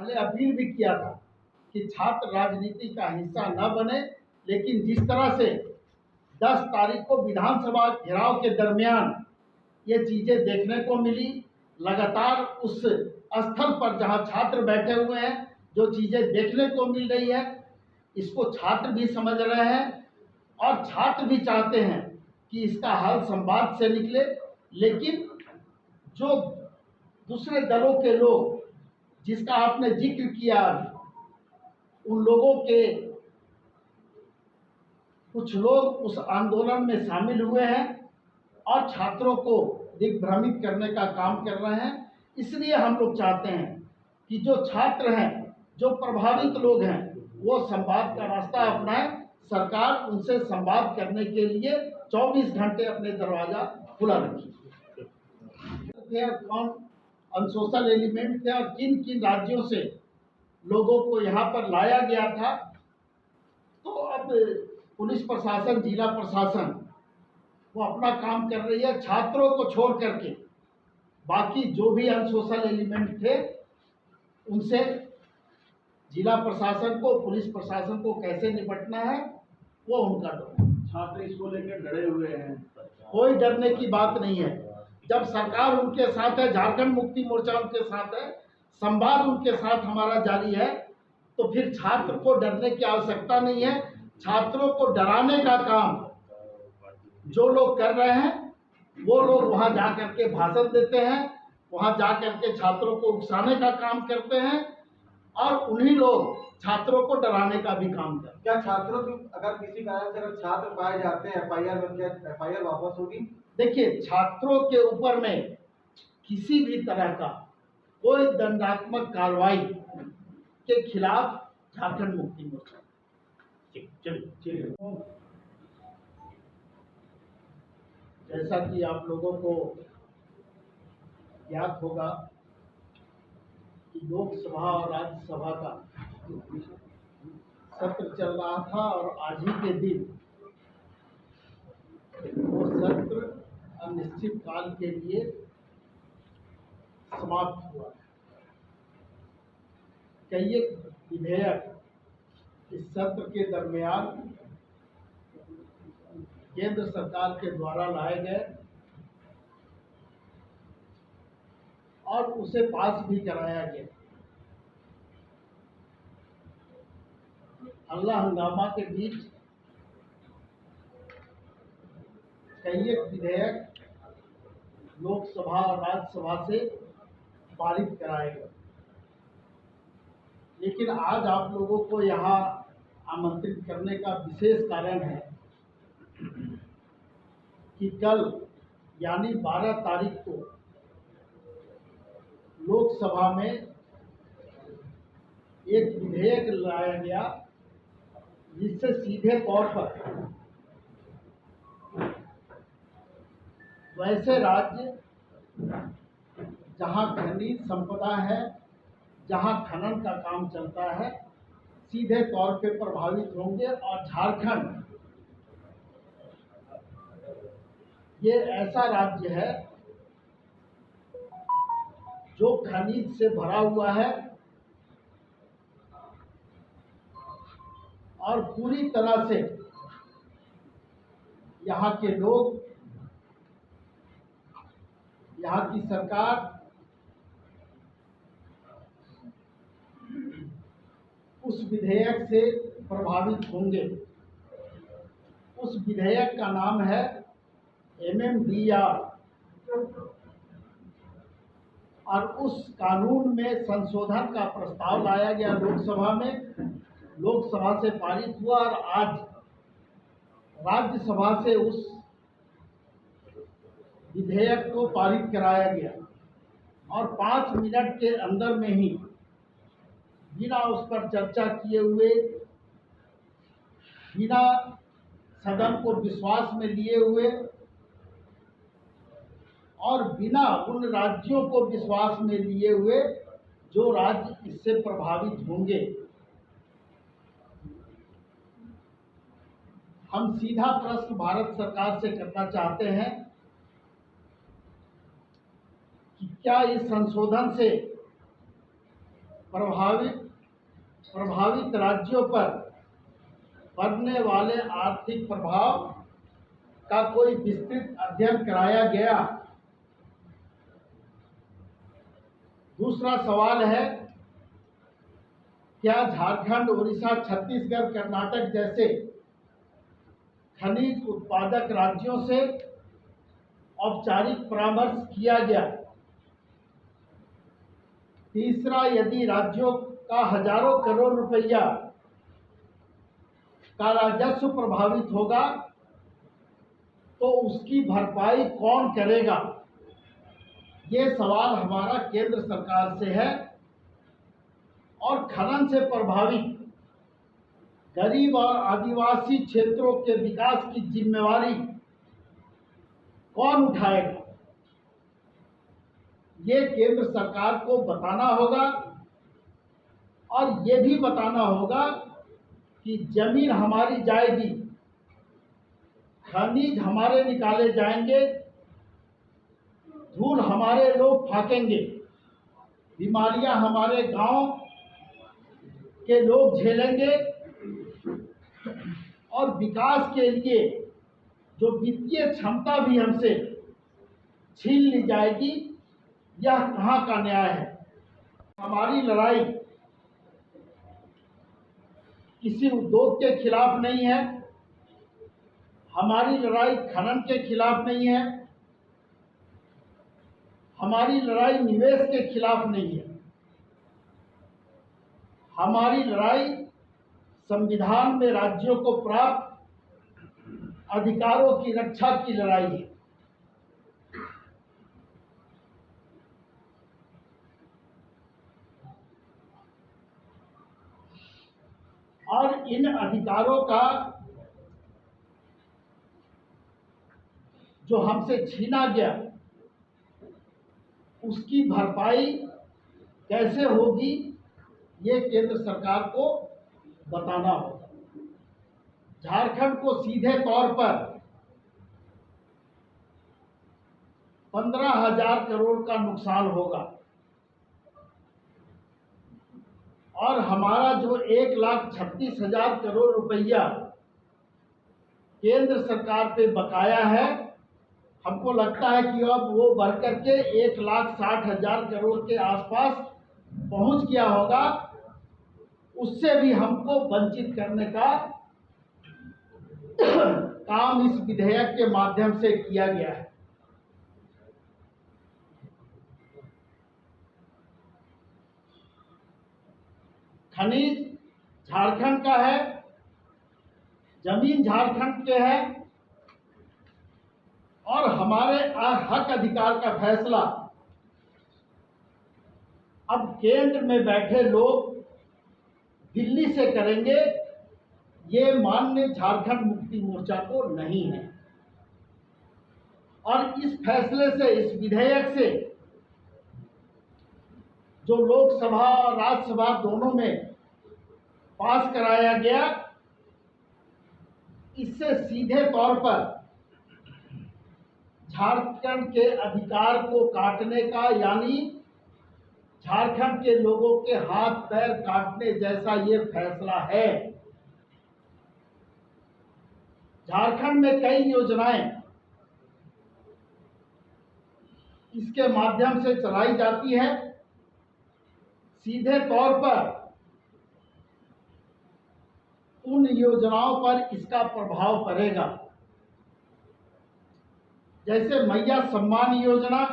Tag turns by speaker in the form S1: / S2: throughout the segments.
S1: पहले अपील भी किया था कि छात्र राजनीति का हिस्सा न बने, लेकिन जिस तरह से 10 तारीख को विधानसभा घेराव के दरमियान ये चीजें देखने को मिली, लगातार उस स्थल पर जहां छात्र बैठे हुए हैं जो चीजें देखने को मिल रही है, इसको छात्र भी समझ रहे हैं और छात्र भी चाहते हैं कि इसका हल संवाद से निकले। लेकिन जो दूसरे दलों के लोग जिसका आपने जिक्र किया, उन लोगों के कुछ लोग उस आंदोलन में शामिल हुए हैं और छात्रों को दिग्भ्रमित करने का काम कर रहे हैं। इसलिए हम लोग चाहते हैं कि जो छात्र हैं, जो प्रभावित लोग हैं, वो संवाद का रास्ता अपनाएं। सरकार उनसे संवाद करने के लिए 24 घंटे अपने दरवाजा खुला रखी। कौन अनसोशल एलिमेंट थे और किन किन राज्यों से लोगों को यहाँ पर लाया गया था, तो अब पुलिस प्रशासन, जिला प्रशासन वो अपना काम कर रही है। छात्रों को छोड़ करके बाकी जो भी अनसोशल एलिमेंट थे उनसे जिला प्रशासन को, पुलिस प्रशासन को कैसे निपटना है वो उनका डर।
S2: छात्र इसको लेकर डरे हुए हैं।
S1: कोई डरने की बात नहीं है। जब सरकार उनके साथ है, झारखंड मुक्ति मोर्चा उनके साथ है, संवाद उनके साथ हमारा जारी है, तो फिर छात्र को डरने की आवश्यकता नहीं है। छात्रों को डराने का काम जो लोग कर रहे हैं, वो लोग वहां जा करके भाषण देते हैं, वहां जा करके छात्रों को उकसाने का काम करते हैं और उन्हीं लोग छात्रों को डराने का भी काम करते हैं।
S2: क्या छात्रों की अगर किसी कारण से अगर छात्र पाए जाते हैं एफआईआर बन के एफआईआर वापस होगी?
S1: देखिए, छात्रों के ऊपर में किसी भी तरह का कोई दंडात्मक कार्रवाई के खिलाफ झारखंड मुक्ति मोर्चा। जैसा कि आप लोगों को ज्ञात होगा कि लोकसभा और राज्यसभा का सत्र चल रहा था और आज ही के दिन वो सत्र अनिश्चित काल के लिए समाप्त हुआ। कई विधेयक इस सत्र के दरमियान केंद्र सरकार के द्वारा लाए गए और उसे पास भी कराया गया। हल्ला हंगामा के बीच कई विधेयक लोकसभा और राज्यसभा से पारित कराए गए। लेकिन आज आप लोगों को यहाँ आमंत्रित करने का विशेष कारण है कि कल यानी 12 तारीख को लोकसभा में एक विधेयक लाया गया जिससे सीधे तौर पर वैसे राज्य जहां खनिज संपदा है, जहां खनन का काम चलता है, सीधे तौर पे प्रभावित होंगे। और झारखंड ये ऐसा राज्य है जो खनिज से भरा हुआ है और पूरी तरह से यहाँ के लोग, यहाँ की सरकार उस विधेयक से प्रभावित होंगे। उस विधेयक का नाम है MMDR और उस कानून में संशोधन का प्रस्ताव लाया गया लोकसभा में, लोकसभा से पारित हुआ और आज राज्यसभा से उस विधेयक को पारित कराया गया और 5 मिनट के अंदर में ही बिना उस पर चर्चा किए हुए, बिना सदन को विश्वास में लिए हुए और बिना उन राज्यों को विश्वास में लिए हुए जो राज्य इससे प्रभावित होंगे, हम सीधा प्रश्न भारत सरकार से करना चाहते हैं कि क्या इस संशोधन से प्रभावित प्रभावित राज्यों पर पड़ने वाले आर्थिक प्रभाव का कोई विस्तृत अध्ययन कराया गया। दूसरा सवाल है, क्या झारखंड, उड़ीसा, छत्तीसगढ़, कर्नाटक जैसे खनिज उत्पादक राज्यों से औपचारिक परामर्श किया गया? तीसरा, यदि राज्यों का हजारों करोड़ रुपया का राजस्व प्रभावित होगा तो उसकी भरपाई कौन करेगा? ये सवाल हमारा केंद्र सरकार से है। और खनन से प्रभावित गरीब और आदिवासी क्षेत्रों के विकास की जिम्मेवारी कौन उठाएगा? ये केंद्र सरकार को बताना होगा और ये भी बताना होगा कि जमीन हमारी जाएगी, खनिज हमारे निकाले जाएंगे, धूल हमारे लोग फाकेंगे, बीमारियां हमारे गांव के लोग झेलेंगे और विकास के लिए जो वित्तीय क्षमता भी हमसे छीन ली जाएगी, यह कहाँ का न्याय है? हमारी लड़ाई किसी उद्योग के खिलाफ नहीं है, हमारी लड़ाई खनन के खिलाफ नहीं है, हमारी लड़ाई निवेश के खिलाफ नहीं है। हमारी लड़ाई संविधान में राज्यों को प्राप्त अधिकारों की रक्षा की लड़ाई है। और इन अधिकारों का जो हमसे छीना गया उसकी भरपाई कैसे होगी, ये केंद्र सरकार को बताना होगा। झारखंड को सीधे तौर पर 15,000 करोड़ का नुकसान होगा और हमारा जो 1,36,000 करोड़ रुपया केंद्र सरकार पे बकाया है, हमको लगता है कि अब वो बढ़ करके 1,60,000 करोड़ के आसपास पहुंच गया होगा। उससे भी हमको वंचित करने का काम इस विधेयक के माध्यम से किया गया है। खनिज झारखंड का है, जमीन झारखंड के है और हमारे हक अधिकार का फैसला अब केंद्र में बैठे लोग दिल्ली से करेंगे, ये मान्य झारखंड मुक्ति मोर्चा को नहीं है। और इस फैसले से, इस विधेयक से जो लोकसभा और राज्यसभा दोनों में पास कराया गया, इससे सीधे तौर पर झारखंड के अधिकार को काटने का, यानी झारखंड के लोगों के हाथ पैर काटने जैसा ये फैसला है। झारखंड में कई योजनाएं इसके माध्यम से चलाई जाती है। सीधे तौर पर उन योजनाओं पर इसका प्रभाव पड़ेगा, जैसे मैया सम्मान योजना,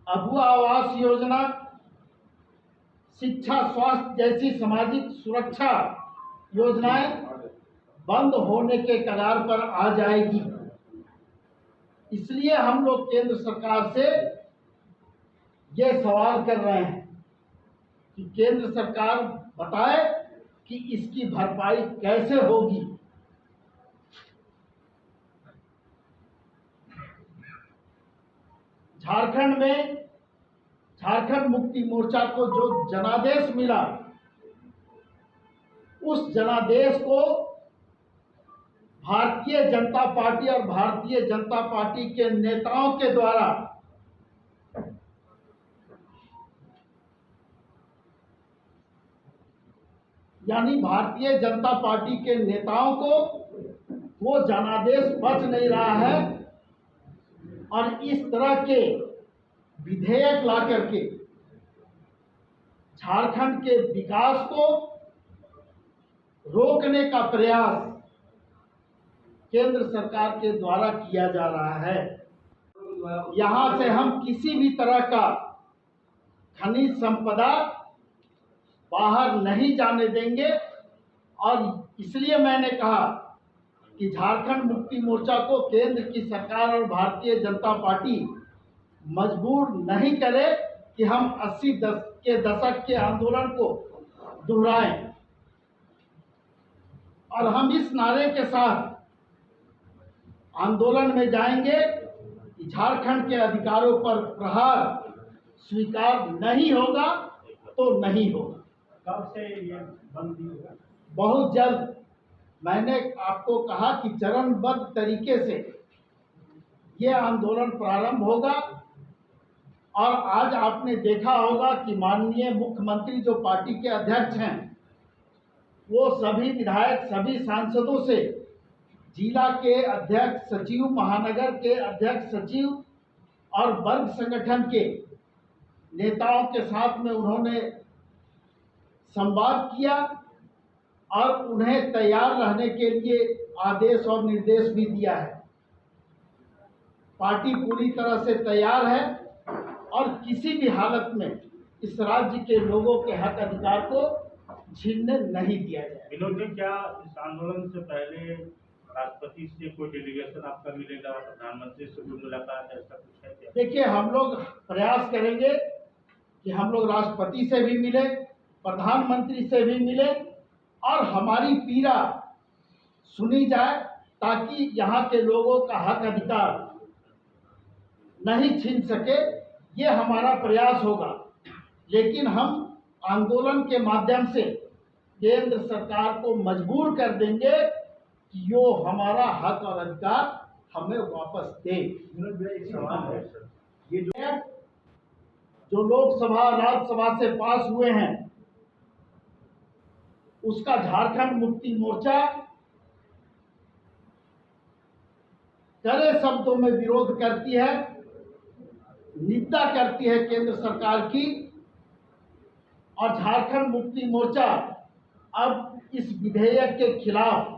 S1: अगुआ आवास योजना, शिक्षा, स्वास्थ्य जैसी सामाजिक सुरक्षा योजनाएं बंद होने के कगार पर आ जाएगी। इसलिए हम लोग केंद्र सरकार से ये सवाल कर रहे हैं कि केंद्र सरकार बताए कि इसकी भरपाई कैसे होगी। झारखंड में झारखंड मुक्ति मोर्चा को जो जनादेश मिला, उस जनादेश को भारतीय जनता पार्टी और भारतीय जनता पार्टी के नेताओं के द्वारा यानी भारतीय जनता पार्टी के नेताओं को वो जनादेश बच नहीं रहा है और इस तरह के विधेयक ला करके झारखंड के विकास को रोकने का प्रयास केंद्र सरकार के द्वारा किया जा रहा है। यहां से हम किसी भी तरह का खनिज संपदा बाहर नहीं जाने देंगे और इसलिए मैंने कहा कि झारखंड मुक्ति मोर्चा को केंद्र की सरकार और भारतीय जनता पार्टी मजबूर नहीं करे कि हम 80 के दशक के आंदोलन को दोहराएं और हम इस नारे के साथ आंदोलन में जाएंगे कि झारखंड के अधिकारों पर प्रहार स्वीकार नहीं होगा तो नहीं होगा।
S3: कब से ये बंद होगा?
S1: बहुत जल्द। मैंने आपको कहा कि चरणबद्ध तरीके से ये आंदोलन प्रारंभ होगा और आज आपने देखा होगा कि माननीय मुख्यमंत्री जो पार्टी के अध्यक्ष हैं वो सभी विधायक सभी सांसदों से जिला के अध्यक्ष सचिव महानगर के अध्यक्ष सचिव और वर्ग संगठन के नेताओं के साथ में उन्होंने संवाद किया और उन्हें तैयार रहने के लिए आदेश और निर्देश भी दिया है। पार्टी पूरी तरह से तैयार है और किसी भी हालत में इस राज्य के लोगों के हक अधिकार को छीनने नहीं दिया जाए।
S3: विनोद जी, क्या इस आंदोलन से पहले राष्ट्रपति से कोई डेलीगेशन आपका मिलेगा, प्रधानमंत्री से भी मुलाकात ऐसा कुछ है क्या?
S1: देखिए, हम लोग प्रयास करेंगे कि हम लोग राष्ट्रपति से भी मिले, प्रधानमंत्री से भी मिले और हमारी पीड़ा सुनी जाए ताकि यहाँ के लोगों का हक अधिकार नहीं छीन सके। ये हमारा प्रयास होगा, लेकिन हम आंदोलन के माध्यम से केंद्र सरकार को मजबूर कर देंगे कि यो हमारा हक और अधिकार हमें वापस दे।
S3: विनोद भैया, एक सवाल है सर, ये
S1: जो लोकसभा राज्यसभा से पास हुए हैं उसका झारखंड मुक्ति मोर्चा कड़े शब्दों में विरोध करती है, निंदा करती है केंद्र सरकार की और झारखंड मुक्ति मोर्चा अब इस विधेयक के खिलाफ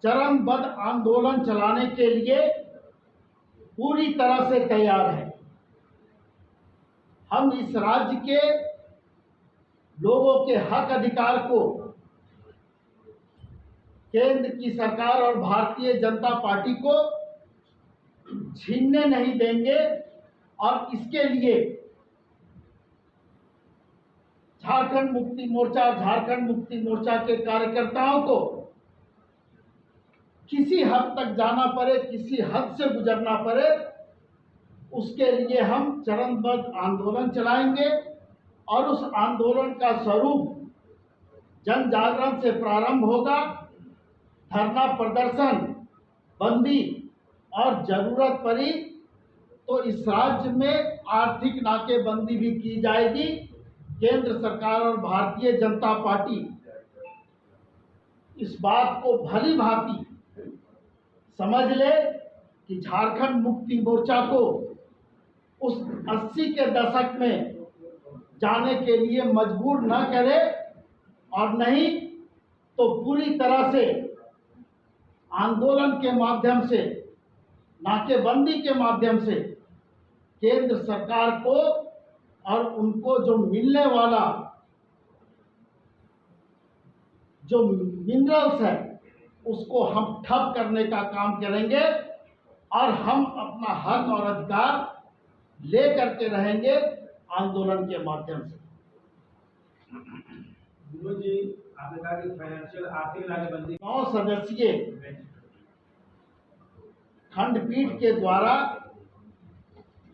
S1: चरणबद्ध आंदोलन चलाने के लिए पूरी तरह से तैयार है। हम इस राज्य के लोगों के हक अधिकार को केंद्र की सरकार और भारतीय जनता पार्टी को छीनने नहीं देंगे और इसके लिए झारखंड मुक्ति मोर्चा के कार्यकर्ताओं को किसी हद तक जाना पड़े, किसी हद से गुजरना पड़े, उसके लिए हम चरणबद्ध आंदोलन चलाएंगे और उस आंदोलन का स्वरूप जन जागरण से प्रारंभ होगा। धरना प्रदर्शन, बंदी और जरूरत पड़ी तो इस राज्य में आर्थिक नाकेबंदी भी की जाएगी। केंद्र सरकार और भारतीय जनता पार्टी इस बात को भली भांति समझ ले कि झारखंड मुक्ति मोर्चा को उस 80 के दशक में जाने के लिए मजबूर न करे और नहीं तो पूरी तरह से आंदोलन के माध्यम से, नाकेबंदी के माध्यम से केंद्र सरकार को और उनको जो मिलने वाला जो मिनरल्स है उसको हम ठप करने का काम करेंगे और हम अपना हक और अधिकार ले करके रहेंगे आंदोलन के माध्यम से।
S2: विनोद जी, आपने कहा कि फाइनेंशियल आर्थिक नाकेबंदी
S1: 9 सदस्यीय खंडपीठ के द्वारा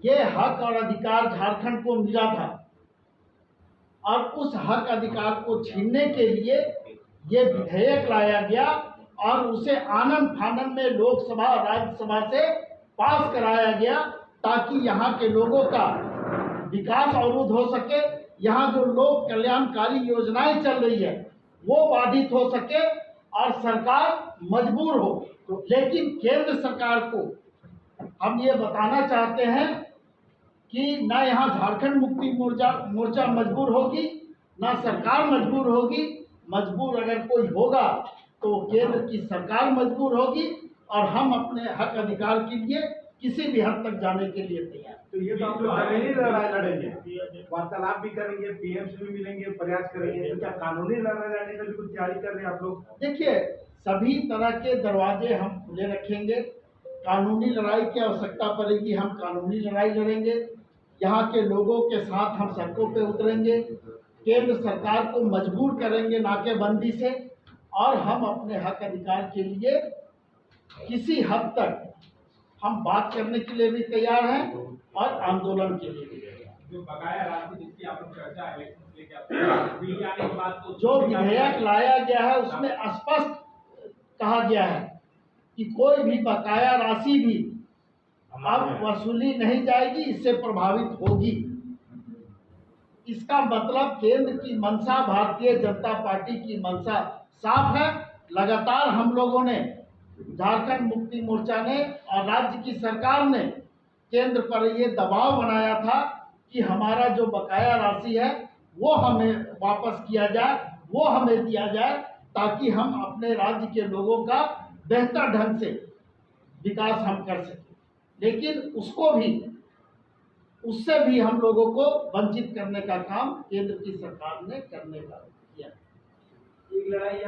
S1: ये हक और अधिकार झारखंड को मिला था और उस हक अधिकार को छीनने के लिए ये विधेयक लाया गया और उसे आनन फानन में लोकसभा और राज्यसभा से पास कराया गया ताकि यहाँ के लोगों का विकास अवरुद्ध हो सके, यहाँ जो लोक कल्याणकारी योजनाएं चल रही है वो बाधित हो सके और सरकार मजबूर हो। लेकिन केंद्र सरकार को हम ये बताना चाहते हैं कि ना यहाँ झारखंड मुक्ति मोर्चा मजबूर होगी, ना सरकार मजबूर होगी। मजबूर अगर कोई होगा तो केंद्र की सरकार मजबूर होगी, और हम अपने हक अधिकार के लिए किसी भी हद तक जाने के लिए तैयार।
S2: तो ये तो आप लोग जमीनी लड़ाई लड़ेंगे, वार्तालाप भी करेंगे, पीएम से भी मिलेंगे, प्रयास करेंगे, तो क्या कानूनी लड़ाई लड़ने का भी कुछ तैयारी कर रहे हैं आप लोग?
S1: देखिए, सभी तरह के दरवाजे हम खुले रखेंगे। कानूनी लड़ाई की आवश्यकता पड़ेगी, हम कानूनी लड़ाई लड़ेंगे। यहाँ के लोगों के साथ हम सड़कों पे उतरेंगे, केंद्र सरकार को मजबूर करेंगे नाकेबंदी से, और हम अपने हक अधिकार के लिए किसी हद तक हम बात करने के लिए भी तैयार हैं और आंदोलन के लिए भी तैयार हैं।
S4: जो बकाया राशि जिसकी आपने चर्चा इलेक्शन लेके बिल आने के बाद तो
S1: जो विधेयक लाया गया है उसमें स्पष्ट कहा गया है कि कोई भी बकाया राशि भी अब वसूली नहीं जाएगी, इससे प्रभावित होगी। इसका मतलब केंद्र की मंशा, भारतीय जनता पार्टी की मंशा साफ है। लगातार हम लोगों ने, झारखंड मुक्ति मोर्चा ने और राज्य की सरकार ने केंद्र पर ये दबाव बनाया था कि हमारा जो बकाया राशि है वो हमें वापस किया जाए, वो हमें दिया जाए, ताकि हम अपने राज्य के लोगों का बेहतर ढंग से विकास हम कर सकें। लेकिन उससे भी हम लोगों को वंचित करने का काम केंद्र की सरकार ने करने का किया।
S2: एक लड़ाई